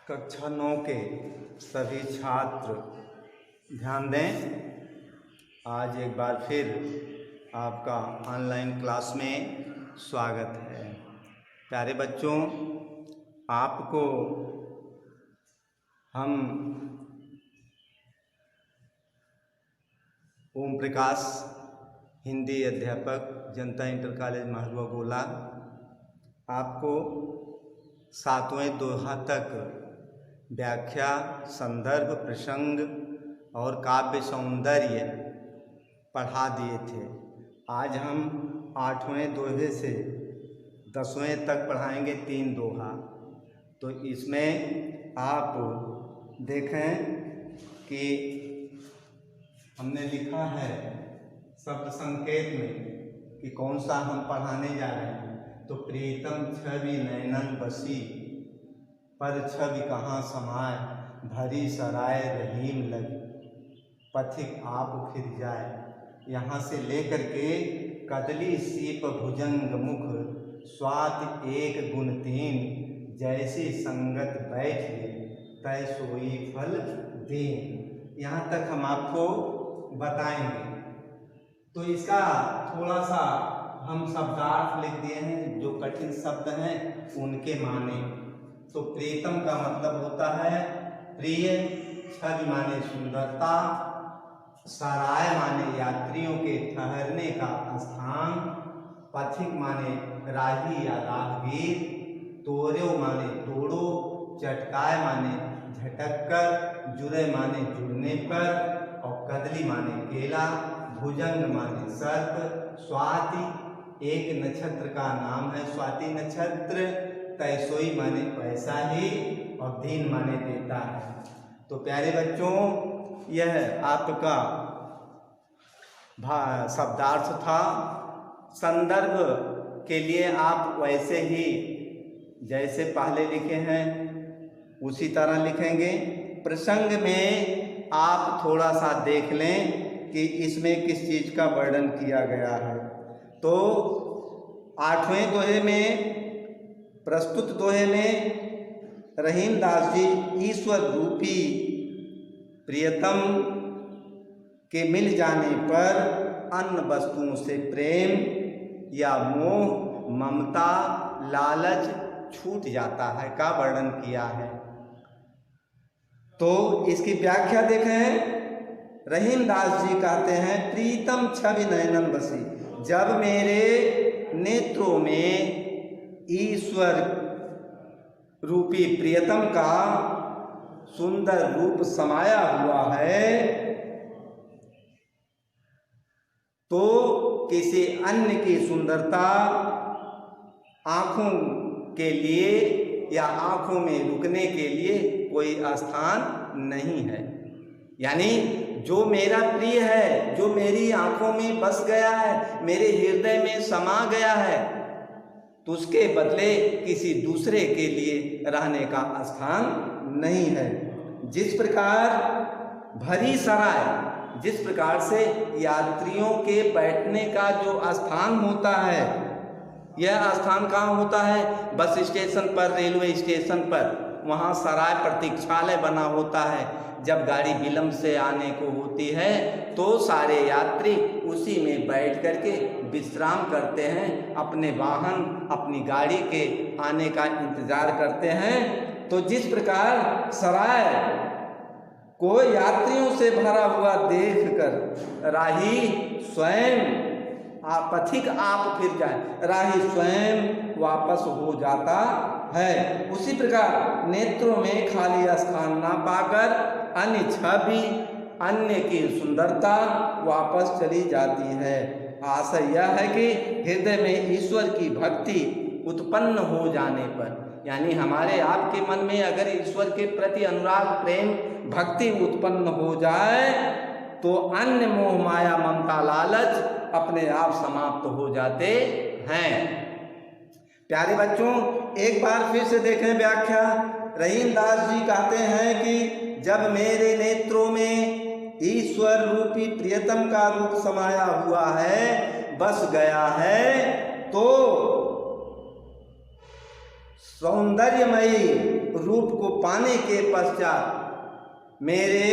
कक्षा 9 के सभी छात्र ध्यान दें। आज एक बार फिर आपका ऑनलाइन क्लास में स्वागत है। प्यारे बच्चों, आपको हम ओम प्रकाश हिंदी अध्यापक जनता इंटर कॉलेज महरुआ गोला आपको 7वें दोहा तक व्याख्या, संदर्भ, प्रसंग और काव्य सौंदर्य पढ़ा दिए थे। आज हम 8वें दोहे से 10वें तक पढ़ाएंगे 3 दोहा। तो इसमें आप देखें कि हमने लिखा है शब्द संकेत में कि कौन सा हम पढ़ाने जा रहे हैं। तो प्रीतम छवि नैनन बसी, पर छवि कहाँ समाए, भरी सराय रहीम लगी, पथिक आप फिर जाए। यहाँ से लेकर के कदली सीप भुजंग मुख, स्वाति एक गुण 3, जैसी संगत बैठे तय सोई फल दीन। यहाँ तक हम आपको बताएंगे। तो इसका थोड़ा सा हम शब्दार्थ लिख दिए हैं, जो कठिन शब्द हैं उनके माने। तो प्रीतम का मतलब होता है प्रिय, छवि माने सुंदरता, सराय माने यात्रियों के ठहरने का स्थान, पथिक माने राही या राहगीर, तोड़ो माने तोड़ो, चटकाए माने झटक कर, जुड़े माने जुड़ने पर, और कदली माने केला, भुजंग माने सर्प, स्वाति एक नक्षत्र का नाम है स्वाति नक्षत्र, तैसोई माने पैसा ही, और दीन माने देता है। तो प्यारे बच्चों, यह आपका शब्दार्थ था। संदर्भ के लिए आप वैसे ही जैसे पहले लिखे हैं उसी तरह लिखेंगे। प्रसंग में आप थोड़ा सा देख लें कि इसमें किस चीज़ का वर्णन किया गया है। तो 8वें दोहे में, प्रस्तुत दोहे में रहीम दास जी ईश्वर रूपी प्रियतम के मिल जाने पर अन्य वस्तुओं से प्रेम या मोह, ममता, लालच छूट जाता है का वर्णन किया है। तो इसकी व्याख्या देखें। रहीम दास जी कहते हैं, प्रीतम छवि नयनन बसी, जब मेरे नेत्रों में ईश्वर रूपी प्रियतम का सुंदर रूप समाया हुआ है, तो किसी अन्य की सुंदरता आँखों के लिए या आँखों में रुकने के लिए कोई स्थान नहीं है। यानी जो मेरा प्रिय है, जो मेरी आंखों में बस गया है, मेरे हृदय में समा गया है, तो उसके बदले किसी दूसरे के लिए रहने का स्थान नहीं है। जिस प्रकार भरी सराय, जिस प्रकार से यात्रियों के बैठने का जो स्थान होता है, यह स्थान कहाँ होता है? बस स्टेशन पर, रेलवे स्टेशन पर, वहाँ सराय प्रतीक्षालय बना होता है। जब गाड़ी विलंब से आने को होती है तो सारे यात्री उसी में बैठ करके विश्राम करते हैं, अपने वाहन, अपनी गाड़ी के आने का इंतजार करते हैं। तो जिस प्रकार सराय को यात्रियों से भरा हुआ देखकर राही स्वयं, पथिक आप फिर जाए, राही स्वयं वापस हो जाता है, उसी प्रकार नेत्रों में खाली स्थान ना पाकर अन्य छवि, अन्य की सुंदरता वापस चली जाती है। आशय यह है कि हृदय में ईश्वर की भक्ति उत्पन्न हो जाने पर, यानी हमारे आपके मन में अगर ईश्वर के प्रति अनुराग, प्रेम, भक्ति उत्पन्न हो जाए तो अन्य मोह, माया, ममता, लालच अपने आप समाप्त हो जाते हैं। प्यारे बच्चों, एक बार फिर से देखें व्याख्या। रहीम दास जी कहते हैं कि जब मेरे नेत्रों में ईश्वर रूपी प्रियतम का रूप समाया हुआ है, बस गया है, तो सौंदर्यमयी रूप को पाने के पश्चात मेरे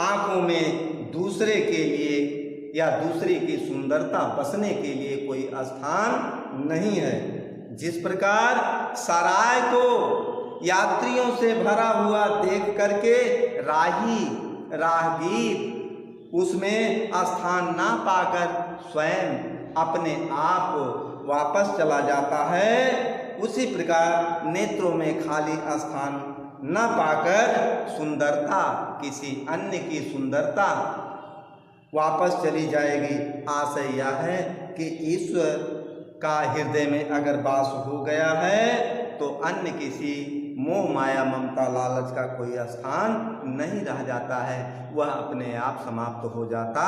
आंखों में दूसरे के लिए या दूसरे की सुंदरता बसने के लिए कोई स्थान नहीं है। जिस प्रकार सराय को यात्रियों से भरा हुआ देख करके राहगीर उसमें स्थान ना पाकर स्वयं अपने आप वापस चला जाता है, उसी प्रकार नेत्रों में खाली स्थान न पाकर सुंदरता, किसी अन्य की सुंदरता वापस चली जाएगी। आशय यह है कि ईश्वर का हृदय में अगर वास हो गया है तो अन्य किसी मोह माया ममता लालच का कोई स्थान नहीं रह जाता है, वह अपने आप समाप्त हो जाता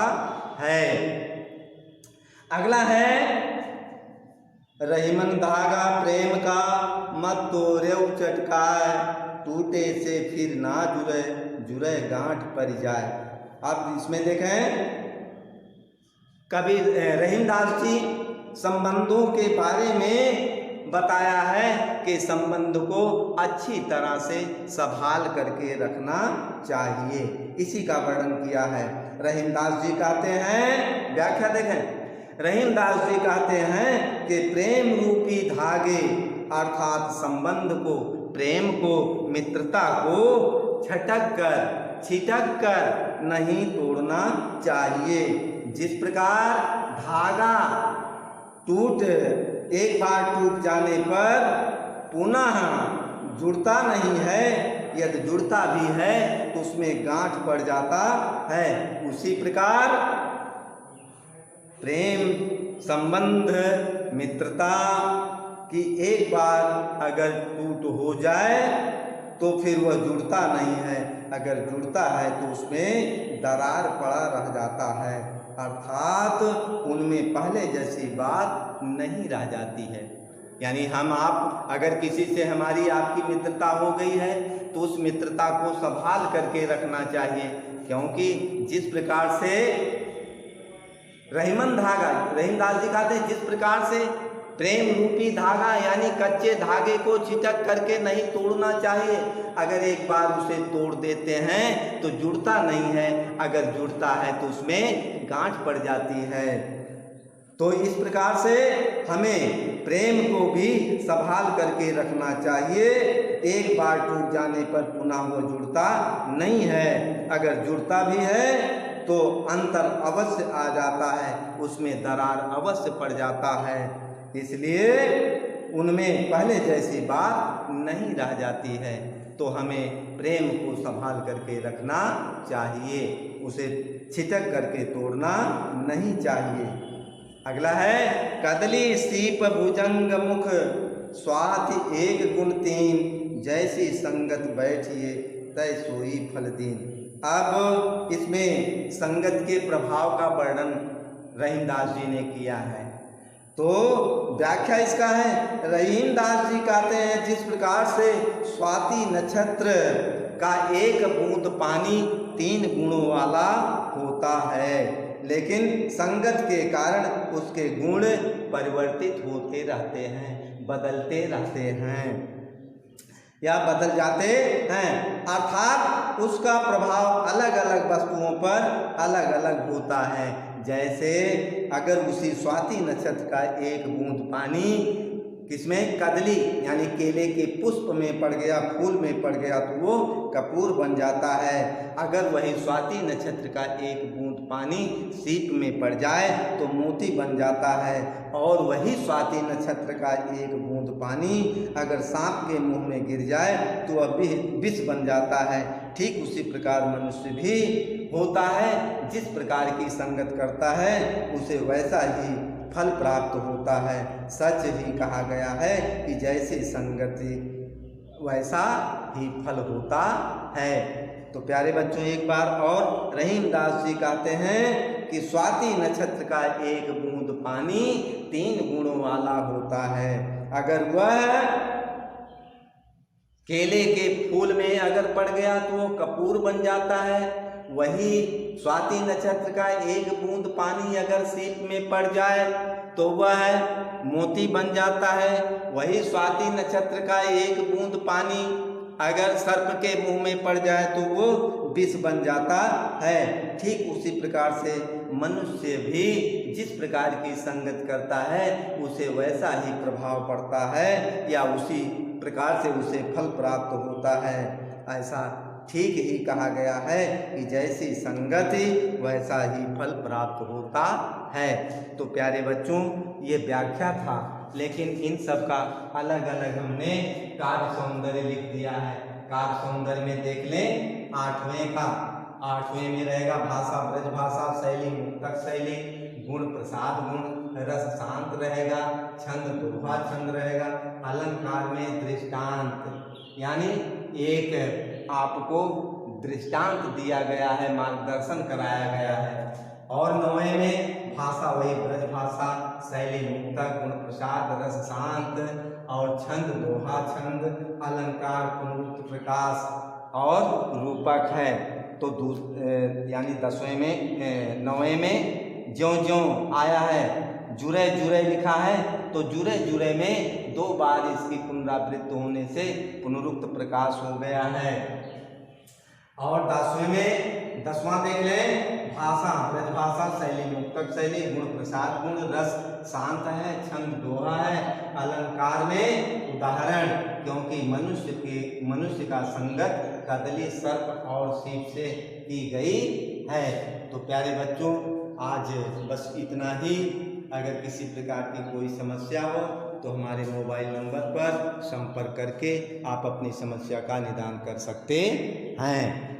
है। अगला है रहीमन धागा प्रेम का मत तोड़ेउ चटकाए, टूटे से फिर ना जुड़े जुड़े गांठ पर जाए। आप इसमें देखें कभी रहीमदास जी संबंधों के बारे में बताया है कि संबंध को अच्छी तरह से संभाल करके रखना चाहिए, इसी का वर्णन किया है। रहीमदास जी कहते हैं, व्याख्या देखें, रहीमदास जी कहते हैं कि प्रेम रूपी धागे अर्थात संबंध को, प्रेम को, मित्रता को छिटक कर नहीं तोड़ना चाहिए। जिस प्रकार धागा एक बार टूट जाने पर पुनः जुड़ता नहीं है, यदि जुड़ता भी है तो उसमें गांठ पड़ जाता है, उसी प्रकार प्रेम संबंध मित्रता की एक बार अगर टूट हो जाए तो फिर वह जुड़ता नहीं है, अगर जुड़ता है तो उसमें दरार पड़ा रह जाता है, अर्थात उनमें पहले जैसी बात नहीं रह जाती है। यानी हम आप अगर किसी से हमारी आपकी मित्रता हो गई है तो उस मित्रता को संभाल करके रखना चाहिए, क्योंकि जिस प्रकार से रहीमन धागा, रहीमदास जी कहते हैं जिस प्रकार से प्रेम रूपी धागा यानी कच्चे धागे को छिटक करके नहीं तोड़ना चाहिए, अगर एक बार उसे तोड़ देते हैं तो जुड़ता नहीं है, अगर जुड़ता है तो उसमें गांठ पड़ जाती है। तो इस प्रकार से हमें प्रेम को भी संभाल करके रखना चाहिए, एक बार टूट जाने पर पुनः वो जुड़ता नहीं है, अगर जुड़ता भी है तो अंतर अवश्य आ जाता है, उसमें दरार अवश्य पड़ जाता है, इसलिए उनमें पहले जैसी बात नहीं रह जाती है। तो हमें प्रेम को संभाल करके रखना चाहिए, उसे छिटक करके तोड़ना नहीं चाहिए। अगला है कदली सीप भुजंग मुख स्वाति एक गुण तीन, जैसी संगत बैठिए तय सोई फल दीन। अब इसमें संगत के प्रभाव का वर्णन रहीमदास जी ने किया है, तो व्याख्या इसका है, रहीमदास जी कहते हैं जिस प्रकार से स्वाति नक्षत्र का एक बूंद पानी 3 गुणों वाला होता है, लेकिन संगत के कारण उसके गुण परिवर्तित होते रहते हैं, बदलते रहते हैं या बदल जाते हैं, अर्थात उसका प्रभाव अलग अलग वस्तुओं पर अलग अलग होता है। जैसे अगर उसी स्वाति नक्षत्र का एक बूंद पानी किसमें, कदली यानी केले के पुष्प में पड़ गया, फूल में पड़ गया तो वो कपूर बन जाता है। अगर वही स्वाति नक्षत्र का एक बूंद पानी सीप में पड़ जाए तो मोती बन जाता है, और वही स्वाति नक्षत्र का एक बूंद पानी अगर सांप के मुंह में गिर जाए तो वह विष बन जाता है। ठीक उसी प्रकार मनुष्य भी होता है, जिस प्रकार की संगत करता है उसे वैसा ही फल प्राप्त होता है। सच ही कहा गया है कि जैसी संगति वैसा ही फल होता है। तो प्यारे बच्चों, एक बार और रहीमदास जी कहते हैं कि स्वाति नक्षत्र का एक बूंद पानी 3 गुणों वाला होता है। अगर वह केले के फूल में अगर पड़ गया तो वो कपूर बन जाता है, वही स्वाति नक्षत्र का एक बूंद पानी अगर सीप में पड़ जाए तो वह मोती बन जाता है। वही स्वाति नक्षत्र का एक बूंद पानी अगर सर्प के मुंह में पड़ जाए तो वो विष बन जाता है। ठीक उसी प्रकार से मनुष्य भी जिस प्रकार की संगत करता है उसे वैसा ही प्रभाव पड़ता है या उसी प्रकार से उसे फल प्राप्त होता है। ऐसा ठीक ही कहा गया है कि जैसी संगति वैसा ही फल प्राप्त होता है। तो प्यारे बच्चों, ये व्याख्या था, लेकिन इन सब का अलग अलग हमने काव्य सौंदर्य लिख दिया है। काव्य सौंदर्य में देख लें 8वें में रहेगा भाषा ब्रज भाषा, शैली मुक्तक शैली, गुण प्रसाद गुण, रस शांत रहेगा, छंद दोहा छंद रहेगा, अलंकार में दृष्टांत यानी एक आपको दृष्टांत दिया गया है, मार्गदर्शन कराया गया है। और 9वें में भाषा वही ब्रज भाषा, शैली मुक्तक, गुण प्रसाद, रस शांत और छंद दोहा छंद, अलंकार पुनरुक्त प्रकाश और रूपक है। तो यानी 9वें में ज्यों ज्यों आया है जुरे जुरे लिखा है, तो जुरे जुरे में 2 बार इसकी पुनरावृत्ति होने से पुनरुक्त प्रकाश हो गया है। और 10वां देख लें भाषा ब्रज भाषा, शैली मुक्तक शैली, गुण प्रसाद गुण, रस शांत है, छंद दोहा है, अलंकार में उदाहरण, क्योंकि मनुष्य का संगत कदली सर्प और सीप से की गई है। तो प्यारे बच्चों, आज बस इतना ही। अगर किसी प्रकार की कोई समस्या हो तो हमारे मोबाइल नंबर पर संपर्क करके आप अपनी समस्या का निदान कर सकते हैं।